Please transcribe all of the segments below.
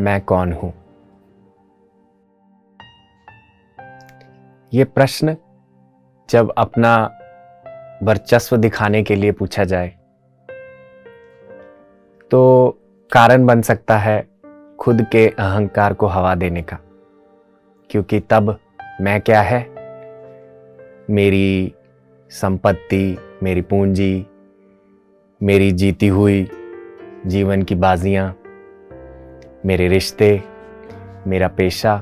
मैं कौन हूं? ये प्रश्न जब अपना वर्चस्व दिखाने के लिए पूछा जाए तो कारण बन सकता है खुद के अहंकार को हवा देने का, क्योंकि तब मैं क्या है, मेरी संपत्ति, मेरी पूंजी, मेरी जीती हुई जीवन की बाजियां, मेरे रिश्ते, मेरा पेशा।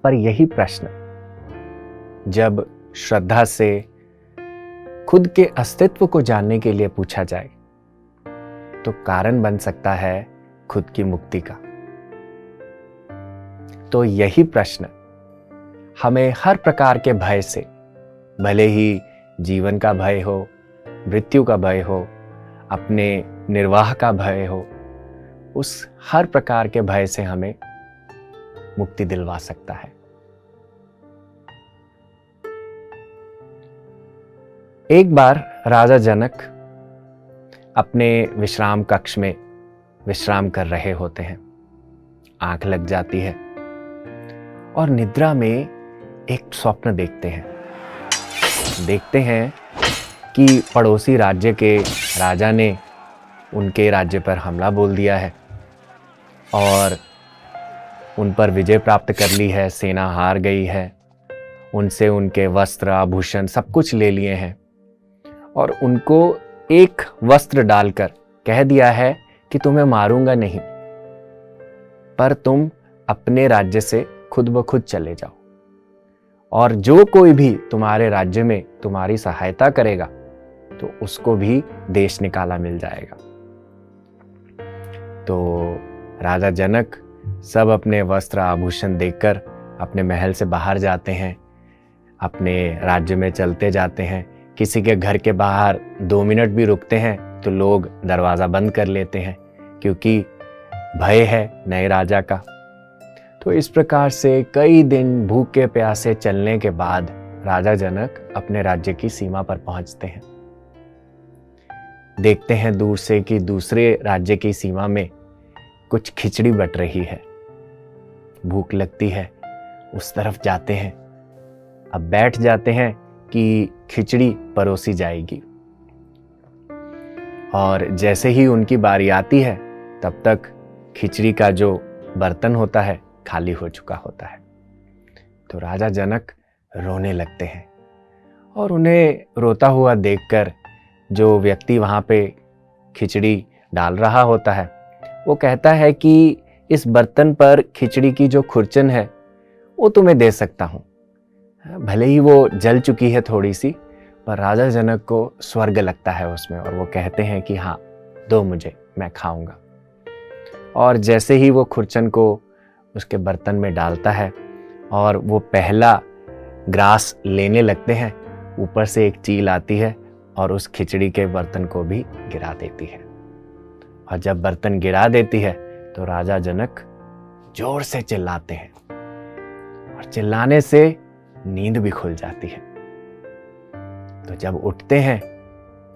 पर यही प्रश्न जब श्रद्धा से खुद के अस्तित्व को जानने के लिए पूछा जाए तो कारण बन सकता है खुद की मुक्ति का। तो यही प्रश्न हमें हर प्रकार के भय से, भले ही जीवन का भय हो, मृत्यु का भय हो, अपने निर्वाह का भय हो, उस हर प्रकार के भय से हमें मुक्ति दिलवा सकता है। एक बार राजा जनक अपने विश्राम कक्ष में विश्राम कर रहे होते हैं। आंख लग जाती है और निद्रा में एक स्वप्न देखते हैं कि पड़ोसी राज्य के राजा ने उनके राज्य पर हमला बोल दिया है और उन पर विजय प्राप्त कर ली है, सेना हार गई है, उनसे उनके वस्त्र आभूषण सब कुछ ले लिए हैं और उनको एक वस्त्र डालकर कह दिया है कि तुम्हें मारूंगा नहीं, पर तुम अपने राज्य से खुद ब खुद चले जाओ और जो कोई भी तुम्हारे राज्य में तुम्हारी सहायता करेगा तो उसको भी देश निकाला मिल जाएगा। तो राजा जनक सब अपने वस्त्र आभूषण देखकर अपने महल से बाहर जाते हैं, अपने राज्य में चलते जाते हैं। किसी के घर के बाहर 2 मिनट भी रुकते हैं तो लोग दरवाज़ा बंद कर लेते हैं, क्योंकि भय है नए राजा का। तो इस प्रकार से कई दिन भूखे प्यासे चलने के बाद राजा जनक अपने राज्य की सीमा पर पहुंचते हैं। देखते हैं दूर से कि दूसरे राज्य की सीमा में कुछ खिचड़ी बट रही है। भूख लगती है, उस तरफ जाते हैं। अब बैठ जाते हैं कि खिचड़ी परोसी जाएगी और जैसे ही उनकी बारी आती है तब तक खिचड़ी का जो बर्तन होता है खाली हो चुका होता है। तो राजा जनक रोने लगते हैं और उन्हें रोता हुआ देखकर जो व्यक्ति वहां पे खिचड़ी डाल रहा होता है वो कहता है कि इस बर्तन पर खिचड़ी की जो खुरचन है वो तुम्हें दे सकता हूं। भले ही वो जल चुकी है थोड़ी सी, पर राजा जनक को स्वर्ग लगता है उसमें और वो कहते हैं कि हाँ दो मुझे, मैं खाऊंगा। और जैसे ही वो खुरचन को उसके बर्तन में डालता है और वो पहला ग्रास लेने लगते हैं, ऊपर से एक चील आती है और उस खिचड़ी के बर्तन को भी गिरा देती है। और जब बर्तन गिरा देती है तो राजा जनक जोर से चिल्लाते हैं और चिल्लाने से नींद भी खुल जाती है। तो जब उठते हैं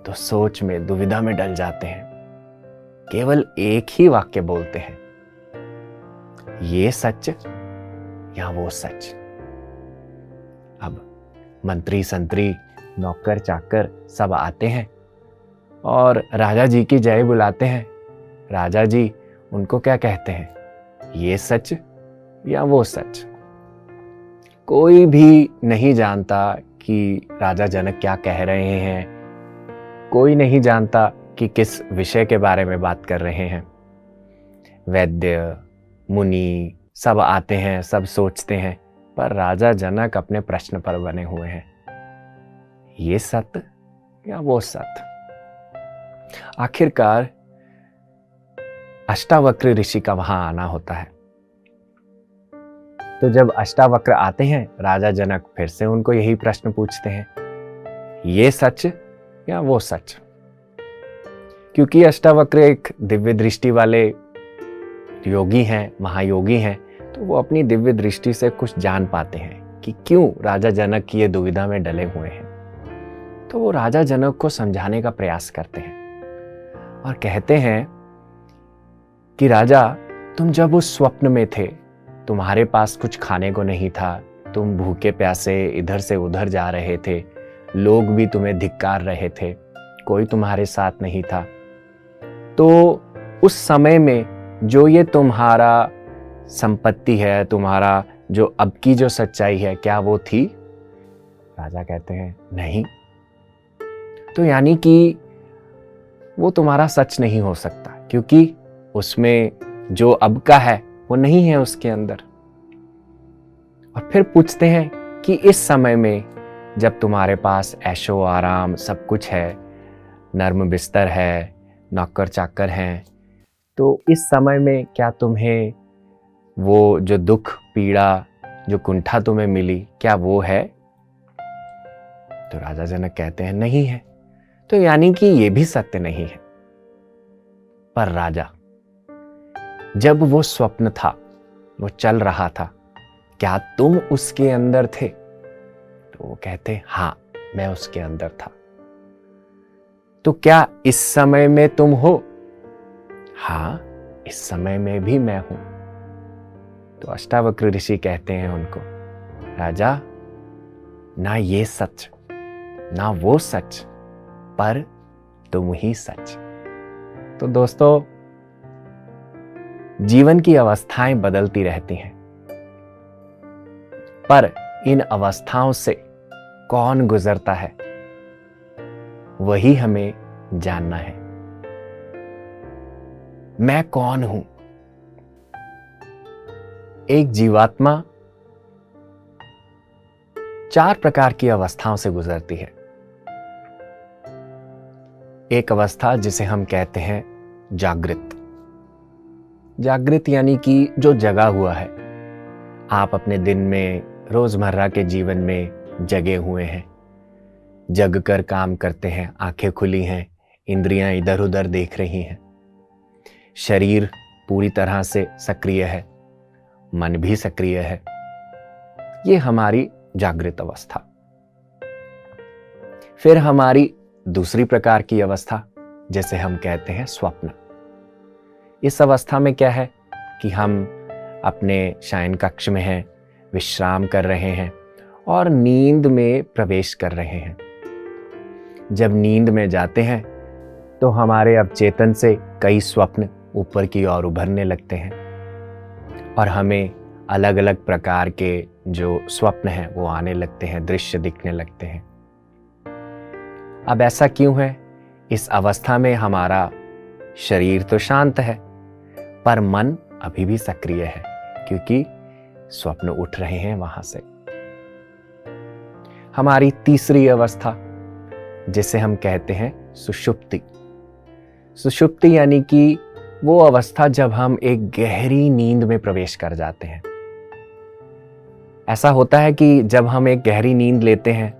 तो सोच में, दुविधा में डल जाते हैं। केवल एक ही वाक्य बोलते हैं, ये सच या वो सच। अब मंत्री संतरी, नौकर चाकर सब आते हैं और राजा जी की जय बुलाते हैं। राजा जी उनको क्या कहते हैं, ये सच या वो सच। कोई भी नहीं जानता कि राजा जनक क्या कह रहे हैं, कोई नहीं जानता कि किस विषय के बारे में बात कर रहे हैं। वैद्य, मुनि सब आते हैं, सब सोचते हैं, पर राजा जनक अपने प्रश्न पर बने हुए हैं, ये सत्य या वो सत्य। आखिरकार अष्टावक्र ऋषि का वहां आना होता है। तो जब अष्टावक्र आते हैं, राजा जनक फिर से उनको यही प्रश्न पूछते हैं, ये सच या वो सच। क्योंकि अष्टावक्र एक दिव्य दृष्टि वाले योगी हैं, महायोगी हैं, तो वो अपनी दिव्य दृष्टि से कुछ जान पाते हैं कि क्यों राजा जनक की ये दुविधा में डले हुए हैं। तो वो राजा जनक को समझाने का प्रयास करते हैं और कहते हैं कि राजा, तुम जब उस स्वप्न में थे, तुम्हारे पास कुछ खाने को नहीं था, तुम भूखे प्यासे इधर से उधर जा रहे थे, लोग भी तुम्हें धिक्कार रहे थे, कोई तुम्हारे साथ नहीं था। तो उस समय में जो ये तुम्हारा संपत्ति है, तुम्हारा जो अब की जो सच्चाई है, क्या वो थी? राजा कहते हैं नहीं। तो यानी कि वो तुम्हारा सच नहीं हो सकता, क्योंकि उसमें जो अब का है वो नहीं है उसके अंदर। और फिर पूछते हैं कि इस समय में जब तुम्हारे पास ऐशो आराम सब कुछ है, नर्म बिस्तर है, नौकर चाकर हैं, तो इस समय में क्या तुम्हें वो जो दुख पीड़ा जो कुंठा तुम्हें मिली, क्या वो है? तो राजा जनक कहते हैं नहीं है। तो यानी कि ये भी सत्य नहीं है। पर राजा, जब वो स्वप्न था, वो चल रहा था, क्या तुम उसके अंदर थे? तो वो कहते हाँ, मैं उसके अंदर था। तो क्या इस समय में तुम हो? हाँ, इस समय में भी मैं हूं। तो अष्टावक्र ऋषि कहते हैं उनको, राजा, ना ये सच ना वो सच, पर तुम ही सच। तो दोस्तों, जीवन की अवस्थाएं बदलती रहती हैं, पर इन अवस्थाओं से कौन गुजरता है वही हमें जानना है। मैं कौन हूं? एक जीवात्मा 4 प्रकार की अवस्थाओं से गुजरती है। एक अवस्था जिसे हम कहते हैं जागृत। जागृत यानी कि जो जगा हुआ है। आप अपने दिन में, रोजमर्रा के जीवन में जगे हुए हैं, जग कर काम करते हैं, आंखें खुली हैं, इंद्रियां इधर उधर देख रही हैं, शरीर पूरी तरह से सक्रिय है, मन भी सक्रिय है। ये हमारी जागृत अवस्था। फिर हमारी दूसरी प्रकार की अवस्था, जैसे हम कहते हैं स्वप्न। इस अवस्था में क्या है कि हम अपने शयन कक्ष में हैं, विश्राम कर रहे हैं और नींद में प्रवेश कर रहे हैं। जब नींद में जाते हैं तो हमारे अवचेतन से कई स्वप्न ऊपर की ओर उभरने लगते हैं और हमें अलग अलग प्रकार के जो स्वप्न हैं वो आने लगते हैं, दृश्य दिखने लगते हैं। अब ऐसा क्यों है? इस अवस्था में हमारा शरीर तो शांत है, पर मन अभी भी सक्रिय है, क्योंकि स्वप्न उठ रहे हैं वहां से। हमारी तीसरी अवस्था, जिसे हम कहते हैं सुषुप्ति। सुषुप्ति यानी कि वो अवस्था जब हम एक गहरी नींद में प्रवेश कर जाते हैं। ऐसा होता है कि जब हम एक गहरी नींद लेते हैं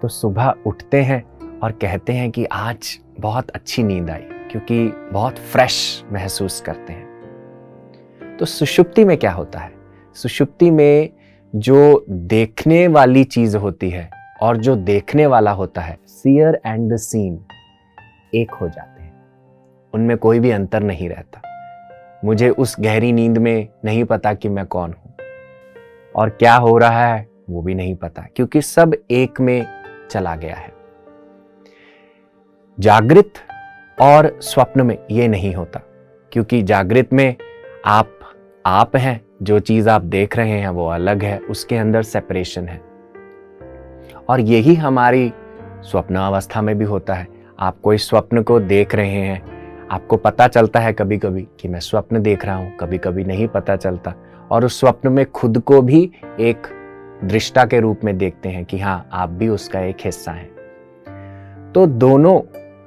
तो सुबह उठते हैं और कहते हैं कि आज बहुत अच्छी नींद आई, क्योंकि बहुत फ्रेश महसूस करते हैं। तो सुषुप्ति में क्या होता है? सुषुप्ति में जो देखने वाली चीज होती है और जो देखने वाला होता है, सीयर एंड द सीन, एक हो जाते हैं। उनमें कोई भी अंतर नहीं रहता। मुझे उस गहरी नींद में नहीं पता कि मैं कौन हूं और क्या हो रहा है वो भी नहीं पता, क्योंकि सब एक में चला गया है। जागृत और स्वप्न में ये नहीं होता, क्योंकि जागृत में आप हैं, जो चीज आप देख रहे हैं वो अलग है, उसके अंदर सेपरेशन है। और यही हमारी स्वप्न अवस्था में भी होता है। आप कोई स्वप्न को देख रहे हैं, आपको पता चलता है कभी कभी कि मैं स्वप्न देख रहा हूं, कभी कभी नहीं पता चलता, और उस स्वप्न में खुद को भी एक दृष्टा के रूप में देखते हैं कि हाँ, आप भी उसका एक हिस्सा हैं। तो दोनों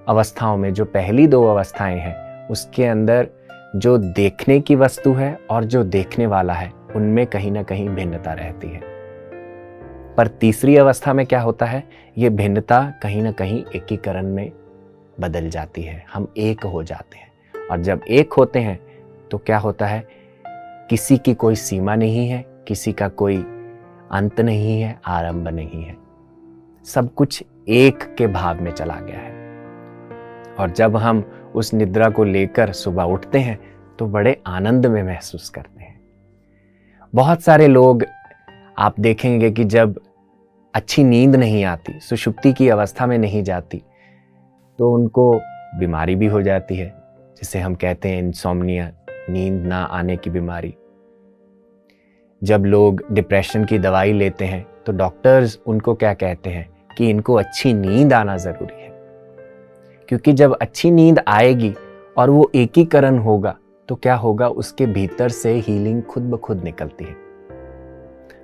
अवस्थाओं में, जो पहली 2 अवस्थाएं हैं, उसके अंदर जो देखने की वस्तु है और जो देखने वाला है, उनमें कहीं ना कहीं भिन्नता रहती है। पर तीसरी अवस्था में क्या होता है? ये भिन्नता कहीं ना कहीं एकीकरण में बदल जाती है, हम एक हो जाते हैं। और जब एक होते हैं तो क्या होता है? किसी की कोई सीमा नहीं है, किसी का कोई अंत नहीं है, आरंभ नहीं है, सब कुछ एक के भाव में चला गया है। और जब हम उस निद्रा को लेकर सुबह उठते हैं तो बड़े आनंद में महसूस करते हैं। बहुत सारे लोग आप देखेंगे कि जब अच्छी नींद नहीं आती, सुषुप्ति की अवस्था में नहीं जाती, तो उनको बीमारी भी हो जाती है, जिसे हम कहते हैं इंसोम्निया, नींद ना आने की बीमारी। जब लोग डिप्रेशन की दवाई लेते हैं तो डॉक्टर्स उनको क्या कहते हैं कि इनको अच्छी नींद आना जरूरी है, क्योंकि जब अच्छी नींद आएगी और वो एकीकरण होगा तो क्या होगा, उसके भीतर से हीलिंग खुद ब खुद निकलती है।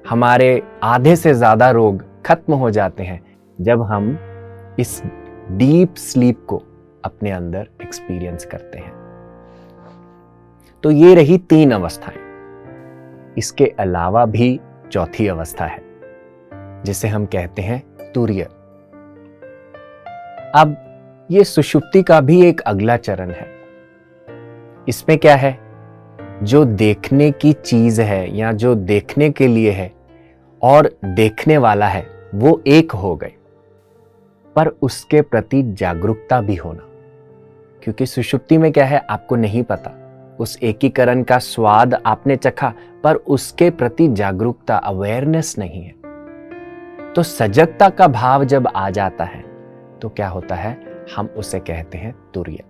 हमारे आधे से ज्यादा रोग खत्म हो जाते हैं जब हम इस डीप स्लीप को अपने अंदर एक्सपीरियंस करते हैं। तो ये रही 3 अवस्थाएं। इसके अलावा भी चौथी अवस्था है जिसे हम कहते हैं तुर्य। अब ये सुषुप्ति का भी एक अगला चरण है। इसमें क्या है, जो देखने की चीज है या जो देखने के लिए है और देखने वाला है वो एक हो गए, पर उसके प्रति जागरूकता भी होना। क्योंकि सुषुप्ति में क्या है, आपको नहीं पता, उस एकीकरण का स्वाद आपने चखा पर उसके प्रति जागरूकता, अवेयरनेस नहीं है। तो सजगता का भाव जब आ जाता है तो क्या होता है, हम उसे कहते हैं तुर्य।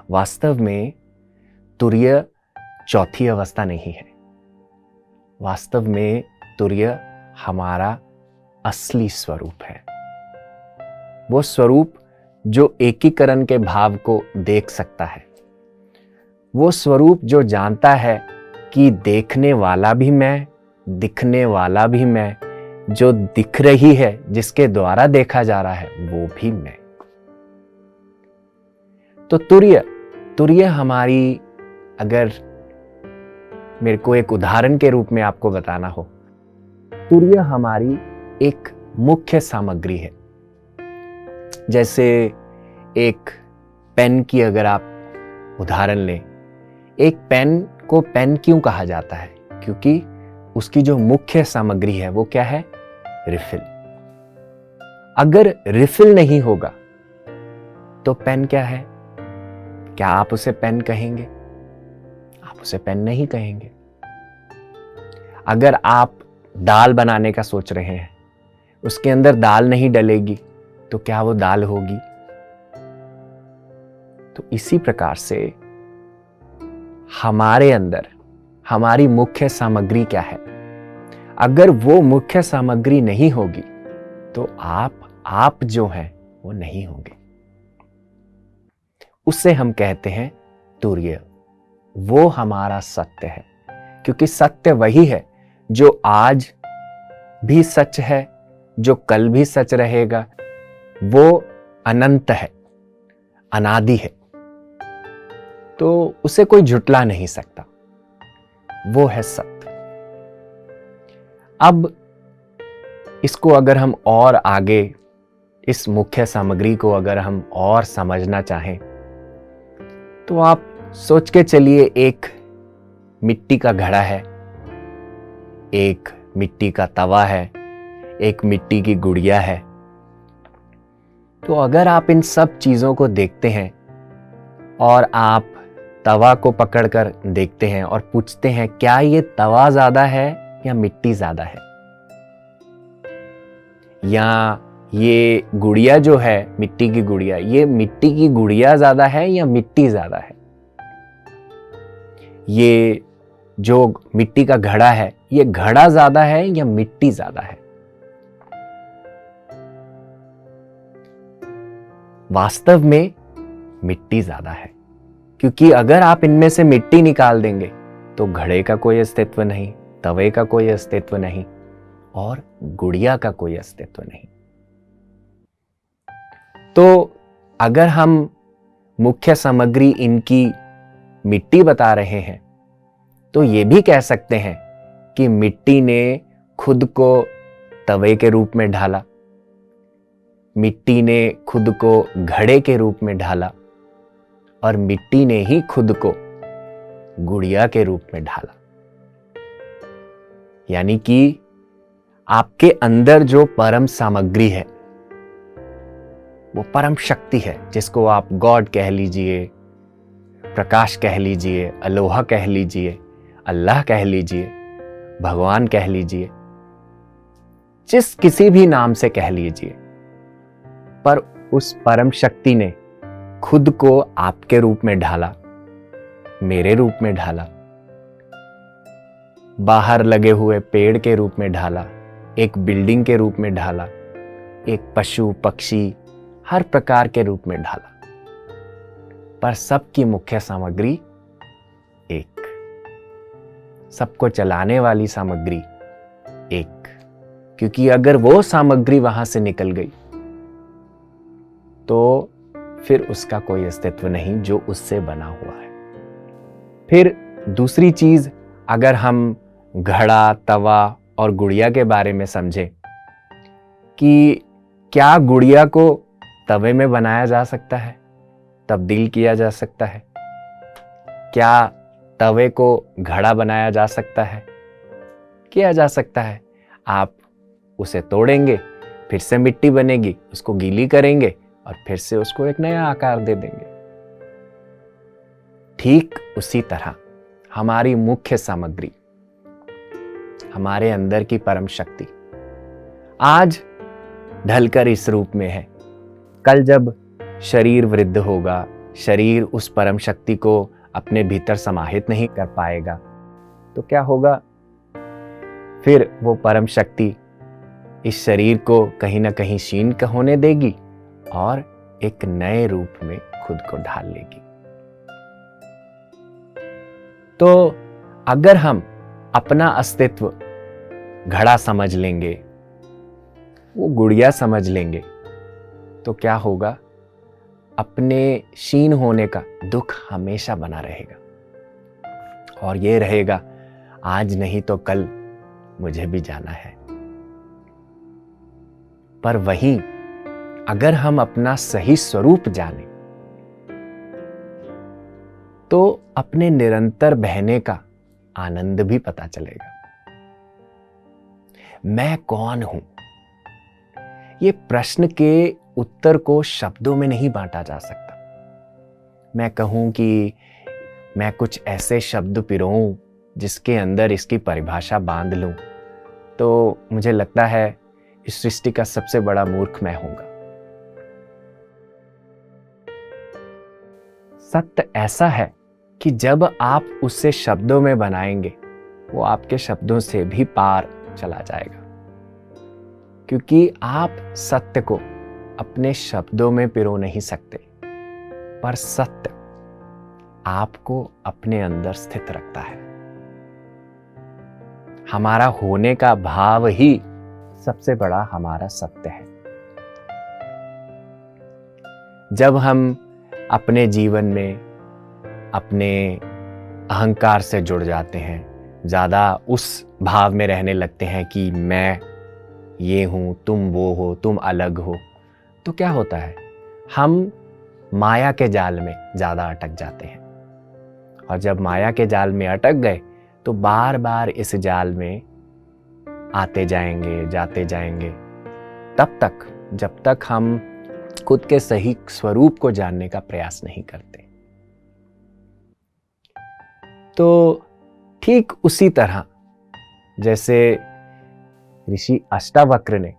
वास्तव में तुर्य चौथी अवस्था नहीं है। वास्तव में तुर्य हमारा असली स्वरूप है। वो स्वरूप जो एकीकरण के भाव को देख सकता है, वो स्वरूप जो जानता है कि देखने वाला भी मैं, दिखने वाला भी मैं, जो दिख रही है जिसके द्वारा देखा जा रहा है वो भी मैं। तो तुर्य हमारी, अगर मेरे को एक उदाहरण के रूप में आपको बताना हो, तुर्य हमारी एक मुख्य सामग्री है। जैसे एक पेन की अगर आप उदाहरण लें, एक पेन को पेन क्यों कहा जाता है, क्योंकि उसकी जो मुख्य सामग्री है वो क्या है, रिफिल। अगर रिफिल नहीं होगा तो पेन क्या है, क्या आप उसे पेन कहेंगे? आप उसे पेन नहीं कहेंगे। अगर आप दाल बनाने का सोच रहे हैं, उसके अंदर दाल नहीं डलेगी तो क्या वो दाल होगी? तो इसी प्रकार से हमारे अंदर हमारी मुख्य सामग्री क्या है, अगर वो मुख्य सामग्री नहीं होगी तो आप जो हैं वो नहीं होंगे। उसे हम कहते हैं तुर्य। वो हमारा सत्य है, क्योंकि सत्य वही है जो आज भी सच है, जो कल भी सच रहेगा। वो अनंत है, अनादि है, तो उसे कोई झुटला नहीं सकता। वो है सत्य। अब इसको अगर हम और आगे, इस मुख्य सामग्री को अगर हम और समझना चाहें तो आप सोच के चलिए, एक मिट्टी का घड़ा है, एक मिट्टी का तवा है, एक मिट्टी की गुड़िया है। तो अगर आप इन सब चीजों को देखते हैं और आप तवा को पकड़कर देखते हैं और पूछते हैं क्या ये तवा ज्यादा है या मिट्टी ज्यादा है, या ये गुड़िया जो है मिट्टी की गुड़िया, ये मिट्टी की गुड़िया ज्यादा है या मिट्टी ज्यादा है, ये जो मिट्टी का घड़ा है ये घड़ा ज्यादा है या मिट्टी ज्यादा है? वास्तव में मिट्टी ज्यादा है, क्योंकि अगर आप इनमें से मिट्टी निकाल देंगे तो घड़े का कोई अस्तित्व नहीं, तवे का कोई अस्तित्व नहीं और गुड़िया का कोई अस्तित्व नहीं। तो अगर हम मुख्य सामग्री इनकी मिट्टी बता रहे हैं तो ये भी कह सकते हैं कि मिट्टी ने खुद को तवे के रूप में ढाला, मिट्टी ने खुद को घड़े के रूप में ढाला और मिट्टी ने ही खुद को गुड़िया के रूप में ढाला। यानी कि आपके अंदर जो परम सामग्री है वो परम शक्ति है, जिसको आप गॉड कह लीजिए, प्रकाश कह लीजिए, अलोहा कह लीजिए, अल्लाह कह लीजिए, भगवान कह लीजिए, जिस किसी भी नाम से कह लीजिए, पर उस परम शक्ति ने खुद को आपके रूप में ढाला, मेरे रूप में ढाला, बाहर लगे हुए पेड़ के रूप में ढाला, एक बिल्डिंग के रूप में ढाला, एक पशु पक्षी हर प्रकार के रूप में ढाला, पर सबकी मुख्य सामग्री एक, सबको चलाने वाली सामग्री एक, क्योंकि अगर वो सामग्री वहां से निकल गई तो फिर उसका कोई अस्तित्व नहीं जो उससे बना हुआ है। फिर दूसरी चीज, अगर हम घड़ा, तवा और गुड़िया के बारे में समझें कि क्या गुड़िया को तवे में बनाया जा सकता है, तब्दील किया जा सकता है? क्या तवे को घड़ा बनाया जा सकता है? किया जा सकता है। आप उसे तोड़ेंगे, फिर से मिट्टी बनेगी, उसको गीली करेंगे और फिर से उसको एक नया आकार दे देंगे। ठीक उसी तरह हमारी मुख्य सामग्री, हमारे अंदर की परम शक्ति आज ढलकर इस रूप में है। कल जब शरीर वृद्ध होगा, शरीर उस परम शक्ति को अपने भीतर समाहित नहीं कर पाएगा, तो क्या होगा? फिर वो परम शक्ति इस शरीर को कहीं ना कहीं क्षीण होने देगी और एक नए रूप में खुद को ढाल लेगी। तो अगर हम अपना अस्तित्व घड़ा समझ लेंगे, वो गुड़िया समझ लेंगे, तो क्या होगा? अपने क्षीण होने का दुख हमेशा बना रहेगा और ये रहेगा, आज नहीं तो कल मुझे भी जाना है। पर वहीं अगर हम अपना सही स्वरूप जाने तो अपने निरंतर बहने का आनंद भी पता चलेगा। मैं कौन हूं? ये प्रश्न के उत्तर को शब्दों में नहीं बांटा जा सकता। मैं कहूं कि मैं कुछ ऐसे शब्द पिरोऊं जिसके अंदर इसकी परिभाषा बांध लूं, तो मुझे लगता है इस सृष्टि का सबसे बड़ा मूर्ख मैं होऊंगा। सत्य ऐसा है कि जब आप उससे शब्दों में बनाएंगे, वो आपके शब्दों से भी पार चला जाएगा, क्योंकि आप सत्य को अपने शब्दों में पिरो नहीं सकते, पर सत्य आपको अपने अंदर स्थित रखता है। हमारा होने का भाव ही सबसे बड़ा हमारा सत्य है। जब हम अपने जीवन में अपने अहंकार से जुड़ जाते हैं, ज्यादा उस भाव में रहने लगते हैं कि मैं ये हूं, तुम वो हो, तुम अलग हो, तो क्या होता है? हम माया के जाल में ज्यादा अटक जाते हैं, और जब माया के जाल में अटक गए तो बार बार इस जाल में आते जाएंगे, जाते जाएंगे, तब तक जब तक हम खुद के सही स्वरूप को जानने का प्रयास नहीं करते। तो ठीक उसी तरह जैसे ऋषि अष्टावक्र ने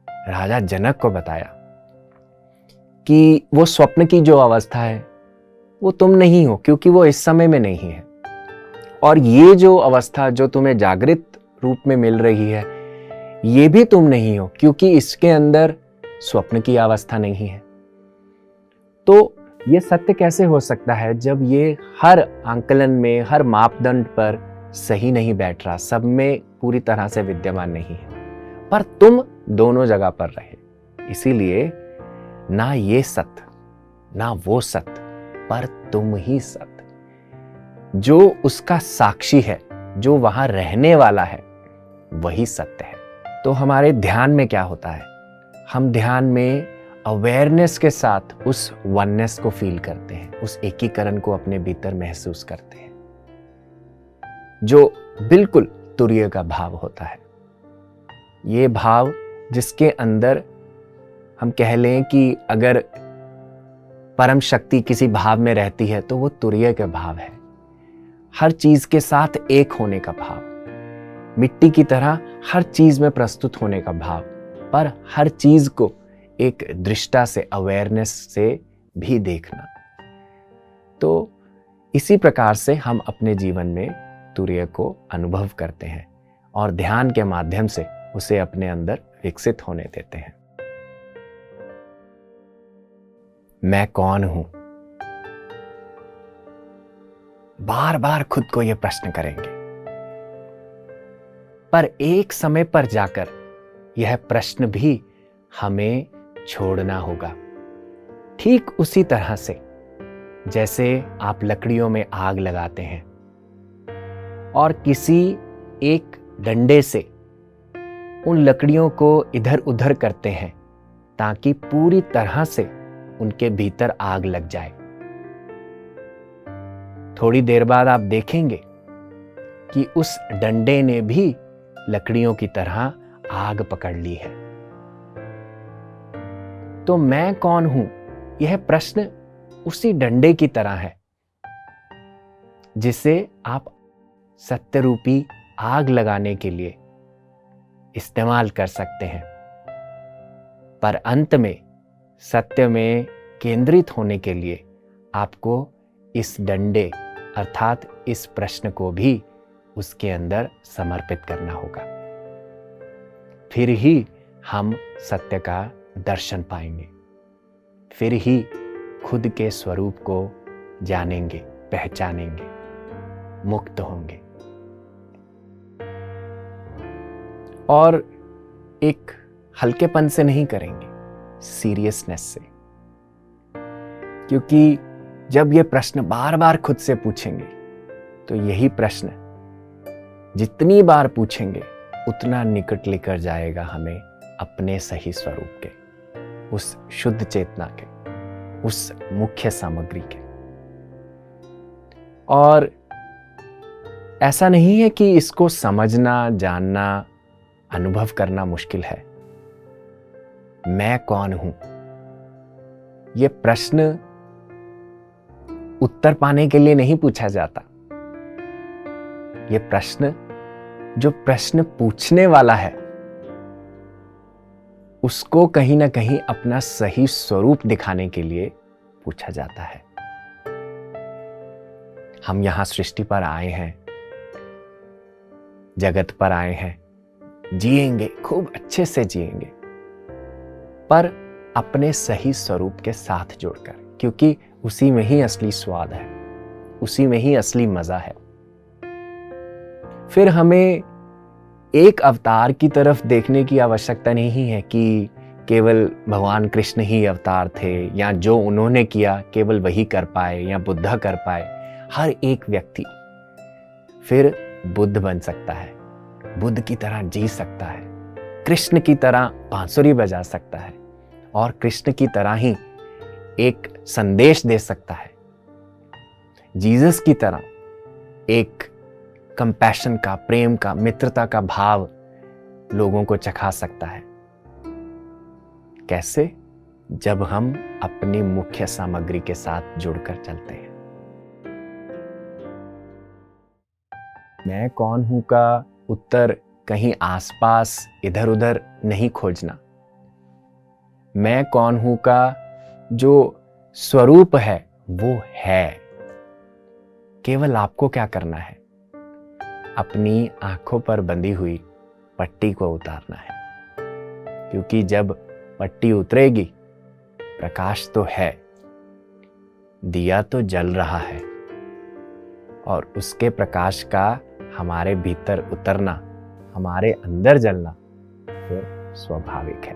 राजा जनक को बताया कि वो स्वप्न की जो अवस्था है वो तुम नहीं हो, क्योंकि वो इस समय में नहीं है, और ये जो अवस्था जो तुम्हें जागृत रूप में मिल रही है ये भी तुम नहीं हो, क्योंकि इसके अंदर स्वप्न की अवस्था नहीं है। तो ये सत्य कैसे हो सकता है जब ये हर आंकलन में, हर मापदंड पर सही नहीं बैठ रहा, सब में पूरी तरह से विद्यमान नहीं है, पर तुम दोनों जगह पर रहे। इसीलिए ना ये सत्य ना वो सत्य, पर तुम ही सत्य, जो उसका साक्षी है, जो वहां रहने वाला है, वही सत्य है। तो हमारे ध्यान में क्या होता है? हम ध्यान में अवेयरनेस के साथ उस वननेस को फील करते हैं, उस एकीकरण को अपने भीतर महसूस करते हैं, जो बिल्कुल तुरीय का भाव होता है। ये भाव जिसके अंदर हम कह लें कि अगर परम शक्ति किसी भाव में रहती है तो वो तुरीय का भाव है। हर चीज के साथ एक होने का भाव, मिट्टी की तरह हर चीज में प्रस्तुत होने का भाव, पर हर चीज को एक दृष्टा से, अवेयरनेस से भी देखना। तो इसी प्रकार से हम अपने जीवन में तुरीय को अनुभव करते हैं और ध्यान के माध्यम से उसे अपने अंदर विकसित होने देते हैं। मैं कौन हूं? बार बार खुद को यह प्रश्न करेंगे, पर एक समय पर जाकर यह प्रश्न भी हमें छोड़ना होगा। ठीक उसी तरह से जैसे आप लकड़ियों में आग लगाते हैं और किसी एक डंडे से उन लकड़ियों को इधर उधर करते हैं ताकि पूरी तरह से उनके भीतर आग लग जाए। थोड़ी देर बाद आप देखेंगे कि उस डंडे ने भी लकड़ियों की तरह आग पकड़ ली है। तो मैं कौन हूं? यह प्रश्न उसी डंडे की तरह है जिसे आप सत्य रूपी आग लगाने के लिए इस्तेमाल कर सकते हैं। पर अंत में सत्य में केंद्रित होने के लिए आपको इस डंडे अर्थात इस प्रश्न को भी उसके अंदर समर्पित करना होगा। फिर ही हम सत्य का दर्शन पाएंगे, फिर ही खुद के स्वरूप को जानेंगे, पहचानेंगे, मुक्त होंगे। और एक हल्केपन से नहीं करेंगे, सीरियसनेस से, क्योंकि जब ये प्रश्न बार बार खुद से पूछेंगे तो यही प्रश्न जितनी बार पूछेंगे उतना निकट लेकर जाएगा हमें अपने सही स्वरूप के, उस शुद्ध चेतना के, उस मुख्य सामग्री के। और ऐसा नहीं है कि इसको समझना, जानना, अनुभव करना मुश्किल है। मैं कौन हूं? यह प्रश्न उत्तर पाने के लिए नहीं पूछा जाता। यह प्रश्न जो प्रश्न पूछने वाला है उसको कहीं ना कहीं अपना सही स्वरूप दिखाने के लिए पूछा जाता है। हम यहां सृष्टि पर आए हैं, जगत पर आए हैं, जिएंगे, खूब अच्छे से जिएंगे, पर अपने सही स्वरूप के साथ जोड़कर, क्योंकि उसी में ही असली स्वाद है, उसी में ही असली मजा है। फिर हमें एक अवतार की तरफ देखने की आवश्यकता नहीं है कि केवल भगवान कृष्ण ही अवतार थे या जो उन्होंने किया केवल वही कर पाए या बुद्धा कर पाए। हर एक व्यक्ति फिर बुद्ध बन सकता है, बुद्ध की तरह जी सकता है, कृष्ण की तरह बांसुरी बजा सकता है और कृष्ण की तरह ही एक संदेश दे सकता है। जीसस की तरह एक कंपैशन का, प्रेम का, मित्रता का भाव लोगों को चखा सकता है। कैसे? जब हम अपनी मुख्य सामग्री के साथ जुड़कर चलते हैं। मैं कौन हूं का उत्तर कहीं आसपास इधर उधर नहीं खोजना। मैं कौन हूं का जो स्वरूप है वो है। केवल आपको क्या करना है? अपनी आंखों पर बंधी हुई पट्टी को उतारना है, क्योंकि जब पट्टी उतरेगी प्रकाश तो है, दिया तो जल रहा है और उसके प्रकाश का हमारे भीतर उतरना, हमारे अंदर जलना फिर स्वाभाविक है।